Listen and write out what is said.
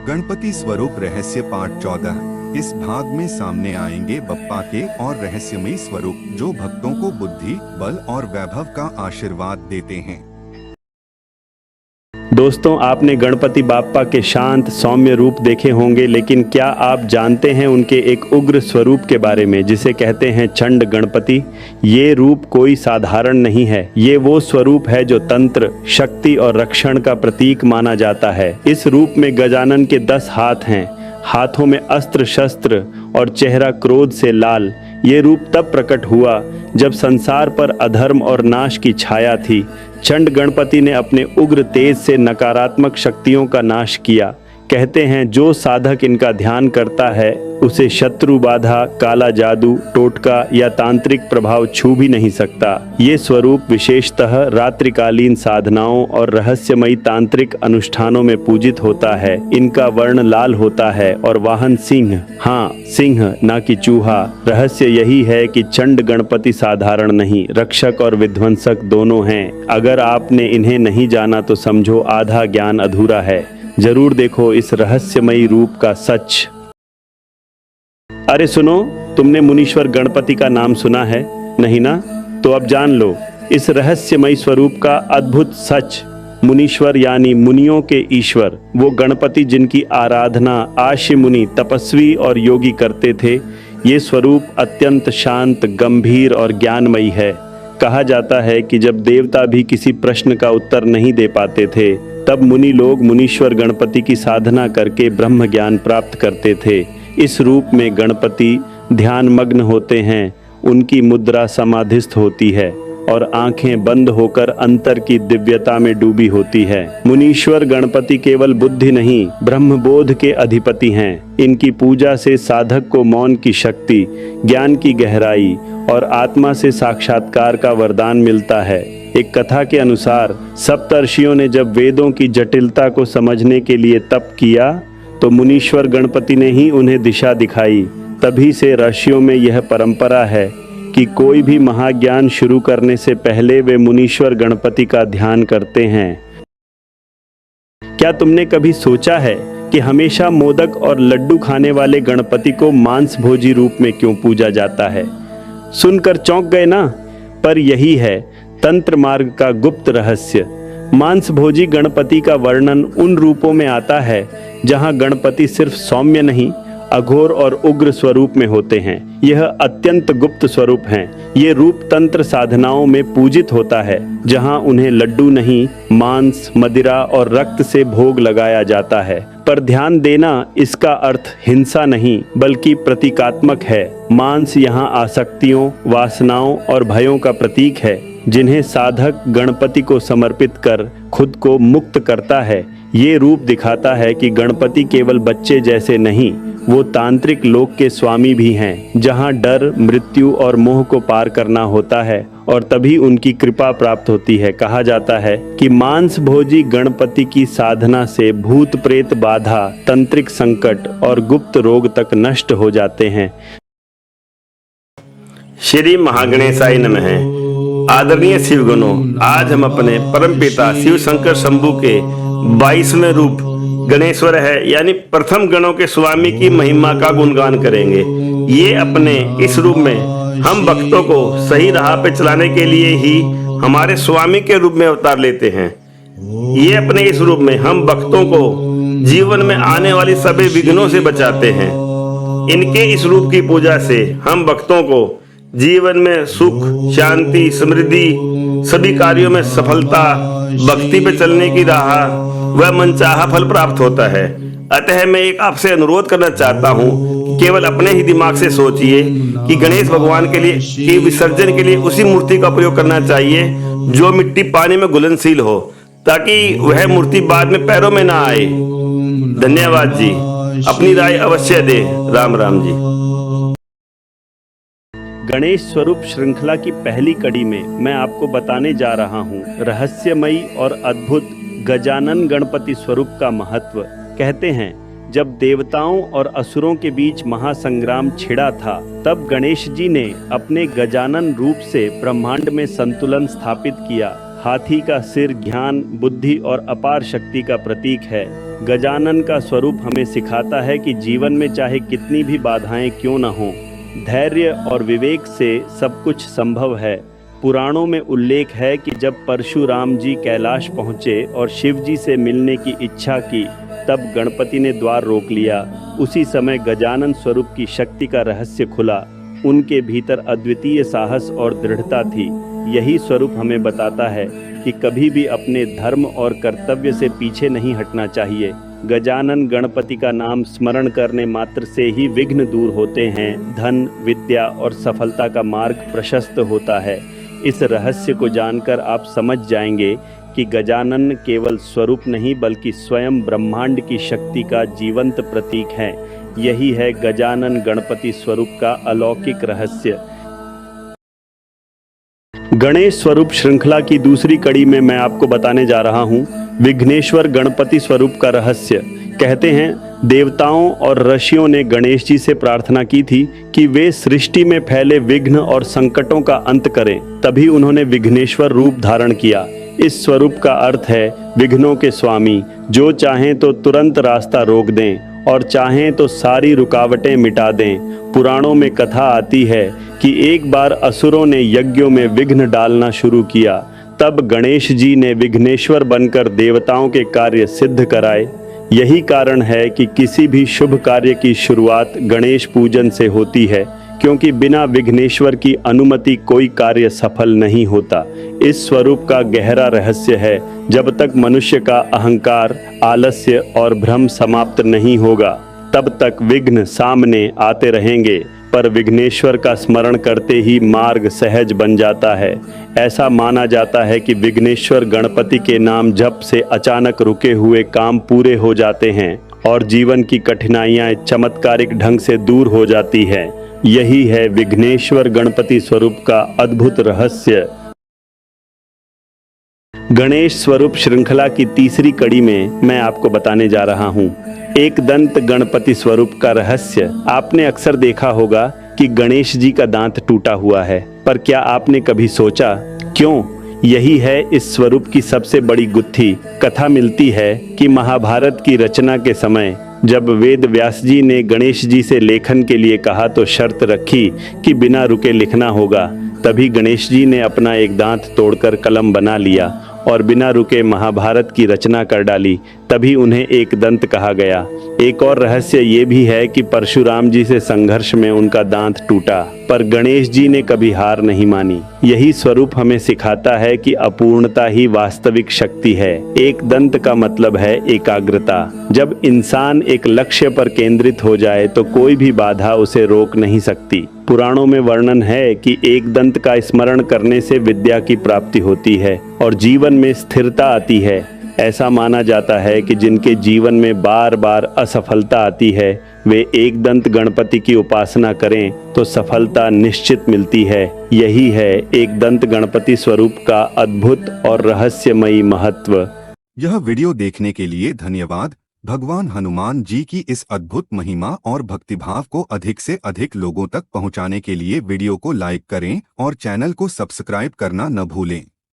गणपति स्वरूप रहस्य पाठ 14। इस भाग में सामने आएंगे बप्पा के और रहस्यमयी स्वरूप जो भक्तों को बुद्धि, बल और वैभव का आशीर्वाद देते हैं। दोस्तों, आपने गणपति बाप्पा के शांत सौम्य रूप देखे होंगे, लेकिन क्या आप जानते हैं उनके एक उग्र स्वरूप के बारे में जिसे कहते हैं चंड गणपति। ये रूप कोई साधारण नहीं है। ये वो स्वरूप है जो तंत्र, शक्ति और रक्षण का प्रतीक माना जाता है। इस रूप में गजानन के 10 हाथ हैं, हाथों में अस्त्र शस्त्र और चेहरा क्रोध से लाल। ये रूप तब प्रकट हुआ जब संसार पर अधर्म और नाश की छाया थी। चंड गणपति ने अपने उग्र तेज से नकारात्मक शक्तियों का नाश किया। कहते हैं जो साधक इनका ध्यान करता है उसे शत्रु बाधा, काला जादू, टोटका या तांत्रिक प्रभाव छू भी नहीं सकता। ये स्वरूप विशेषतः रात्रिकालीन साधनाओं और रहस्यमयी तांत्रिक अनुष्ठानों में पूजित होता है। इनका वर्ण लाल होता है और वाहन सिंह, हाँ सिंह ना कि चूहा। रहस्य यही है कि चंड गणपति साधारण नहीं, रक्षक और विध्वंसक दोनों हैं। अगर आपने इन्हें नहीं जाना तो समझो आधा ज्ञान अधूरा है। जरूर देखो इस रहस्यमयी रूप का सच। अरे सुनो, तुमने मुनीश्वर गणपति का नाम सुना है? नहीं ना? तो अब जान लो इस रहस्यमयी स्वरूप का अद्भुत सच। मुनीश्वर यानी मुनियों के ईश्वर, वो गणपति जिनकी आराधना आशी मुनि, तपस्वी और योगी करते थे। ये स्वरूप अत्यंत शांत, गंभीर और ज्ञानमयी है। कहा जाता है कि जब देवता भी किसी प्रश्न का उत्तर नहीं दे पाते थे तब मुनि लोग मुनीश्वर गणपति की साधना करके ब्रह्म ज्ञान प्राप्त करते थे। इस रूप में गणपति ध्यान मग्न होते हैं, उनकी मुद्रा समाधिस्थ होती है और आंखें बंद होकर अंतर की दिव्यता में डूबी होती है। मुनीश्वर गणपति केवल बुद्धि नहीं, ब्रह्मबोध के अधिपति हैं। इनकी पूजा से साधक को मौन की शक्ति, ज्ञान की गहराई और आत्मा से साक्षात्कार का वरदान मिलता है। एक कथा के अनुसार सप्तर्षियों ने जब वेदों की जटिलता को समझने के लिए तप किया तो मुनीश्वर गणपति ने ही उन्हें दिशा दिखाई। तभी से ऋषियों में यह परंपरा है कि कोई भी महाज्ञान शुरू करने से पहले वे मुनीश्वर गणपति का ध्यान करते हैं। क्या तुमने कभी सोचा है कि हमेशा मोदक और लड्डू खाने वाले गणपति को मांस भोजी रूप में क्यों पूजा जाता है? सुनकर चौंक गए ना? पर यही है तंत्र मार्ग का गुप्त रहस्य। मांस भोजी गणपति का वर्णन उन रूपों में आता है जहां गणपति सिर्फ सौम्य नहीं, अघोर और उग्र स्वरूप में होते हैं। यह अत्यंत गुप्त स्वरूप हैं। ये रूप तंत्र साधनाओं में पूजित होता है जहां उन्हें लड्डू नहीं, मांस, मदिरा और रक्त से भोग लगाया जाता है। पर ध्यान देना, इसका अर्थ हिंसा नहीं बल्कि प्रतीकात्मक है। मांस यहाँ आसक्तियों, वासनाओं और भयों का प्रतीक है जिन्हें साधक गणपति को समर्पित कर खुद को मुक्त करता है। ये रूप दिखाता है कि गणपति केवल बच्चे जैसे नहीं, वो तांत्रिक लोक के स्वामी भी हैं जहाँ डर, मृत्यु और मोह को पार करना होता है और तभी उनकी कृपा प्राप्त होती है। कहा जाता है कि मांस भोजी गणपति की साधना से भूत प्रेत बाधा, तांत्रिक संकट और गुप्त रोग तक नष्ट हो जाते हैं। श्री महागणेशाय नमः। आदरणीय शिवगणों, आज हम अपने परमपिता शिव शंकर शंभू के 22वें रूप गणेश्वर है यानी प्रथम गणों के स्वामी की महिमा का गुणगान करेंगे। ये अपने इस रूप में हम भक्तों को सही राह पे चलाने के लिए ही हमारे स्वामी के रूप में अवतार लेते हैं। ये अपने इस रूप में हम भक्तों को जीवन में आने वाली सभी विघ्नों से बचाते हैं। इनके इस रूप की पूजा से हम भक्तों को जीवन में सुख, शांति, समृद्धि, सभी कार्यों में सफलता, भक्ति पे चलने की राह वह मनचाहा फल प्राप्त होता है। अतः मैं एक आपसे अनुरोध करना चाहता हूँ, केवल अपने ही दिमाग से सोचिए कि गणेश भगवान के लिए के विसर्जन के लिए उसी मूर्ति का प्रयोग करना चाहिए जो मिट्टी पानी में घुलनशील हो, ताकि वह मूर्ति बाद में पैरों में ना आए। धन्यवाद जी। अपनी राय अवश्य दे। राम राम जी। गणेश स्वरूप श्रृंखला की पहली कड़ी में मैं आपको बताने जा रहा हूँ रहस्यमयी और अद्भुत गजानन गणपति स्वरूप का महत्व। कहते हैं जब देवताओं और असुरों के बीच महासंग्राम छिड़ा था तब गणेश जी ने अपने गजानन रूप से ब्रह्मांड में संतुलन स्थापित किया। हाथी का सिर ज्ञान, बुद्धि और अपार शक्ति का प्रतीक है। गजानन का स्वरूप हमें सिखाता है कि जीवन में चाहे कितनी भी बाधाएं क्यों न हों, धैर्य और विवेक से सब कुछ संभव है। पुराणों में उल्लेख है कि जब परशुराम जी कैलाश पहुँचे और शिव जी से मिलने की इच्छा की, तब गणपति ने द्वार रोक लिया। उसी समय गजानन स्वरूप की शक्ति का रहस्य खुला। उनके भीतर अद्वितीय साहस और दृढ़ता थी। यही स्वरूप हमें बताता है कि कभी भी अपने धर्म और कर्तव्य से पीछे नहीं हटना चाहिए। गजानन गणपति का नाम स्मरण करने मात्र से ही विघ्न दूर होते हैं, धन, विद्या और सफलता का मार्ग प्रशस्त होता है। इस रहस्य को जानकर आप समझ जाएंगे कि गजानन केवल स्वरूप नहीं बल्कि स्वयं ब्रह्मांड की शक्ति का जीवंत प्रतीक है। यही है गजानन गणपति स्वरूप का अलौकिक रहस्य। गणेश स्वरूप श्रृंखला की दूसरी कड़ी में मैं आपको बताने जा रहा हूँ विघ्नेश्वर गणपति स्वरूप का रहस्य। कहते हैं देवताओं और ऋषियों ने गणेश जी से प्रार्थना की थी कि वे सृष्टि में फैले विघ्न और संकटों का अंत करें। तभी उन्होंने विघ्नेश्वर रूप धारण किया। इस स्वरूप का अर्थ है विघ्नों के स्वामी, जो चाहें तो तुरंत रास्ता रोक दें और चाहें तो सारी रुकावटें मिटा दें। पुराणों में कथा आती है कि एक बार असुरों ने यज्ञों में विघ्न डालना शुरू किया। तब गणेश जी ने विघ्नेश्वर बनकर देवताओं के कार्य सिद्ध कराए। यही कारण है कि किसी भी शुभ कार्य की शुरुआत गणेश पूजन से होती है, क्योंकि बिना विघ्नेश्वर की अनुमति कोई कार्य सफल नहीं होता। इस स्वरूप का गहरा रहस्य है, जब तक मनुष्य का अहंकार, आलस्य और भ्रम समाप्त नहीं होगा, तब तक विघ्न सामने आते रहेंगे। पर विघ्नेश्वर का स्मरण करते ही मार्ग सहज बन जाता है। ऐसा माना जाता है कि विघ्नेश्वर गणपति के नाम जप से अचानक रुके हुए काम पूरे हो जाते हैं और जीवन की कठिनाइयां चमत्कारिक ढंग से दूर हो जाती हैं। यही है विघ्नेश्वर गणपति स्वरूप का अद्भुत रहस्य। गणेश स्वरूप श्रृंखला की तीसरी कड़ी में मैं आपको बताने जा रहा हूँ एक दंत गणपति स्वरूप का रहस्य। आपने अक्सर देखा होगा कि गणेश जी का दांत टूटा हुआ है, पर क्या आपने कभी सोचा क्यों? यही है इस स्वरूप की सबसे बड़ी गुत्थी। कथा मिलती है कि महाभारत की रचना के समय जब वेद व्यास जी ने गणेश जी से लेखन के लिए कहा तो शर्त रखी कि बिना रुके लिखना होगा। तभी गणेश जी ने अपना एक दांत तोड़कर कलम बना लिया और बिना रुके महाभारत की रचना कर डाली। तभी उन्हें एक दंत कहा गया। एक और रहस्य ये भी है कि परशुराम जी से संघर्ष में उनका दांत टूटा, पर गणेश जी ने कभी हार नहीं मानी। यही स्वरूप हमें सिखाता है कि अपूर्णता ही वास्तविक शक्ति है। एक दंत का मतलब है एकाग्रता। जब इंसान एक लक्ष्य पर केंद्रित हो जाए तो कोई भी बाधा उसे रोक नहीं सकती। पुराणों में वर्णन है कि एक दंत का स्मरण करने से विद्या की प्राप्ति होती है और जीवन में स्थिरता आती है। ऐसा माना जाता है कि जिनके जीवन में बार बार असफलता आती है, वे एक दंत गणपति की उपासना करें तो सफलता निश्चित मिलती है। यही है एक दंत गणपति स्वरूप का अद्भुत और रहस्यमयी महत्व। यह वीडियो देखने के लिए धन्यवाद। भगवान हनुमान जी की इस अद्भुत महिमा और भक्तिभाव को अधिक से अधिक लोगों तक पहुंचाने के लिए वीडियो को लाइक करें और चैनल को सब्सक्राइब करना न भूलें।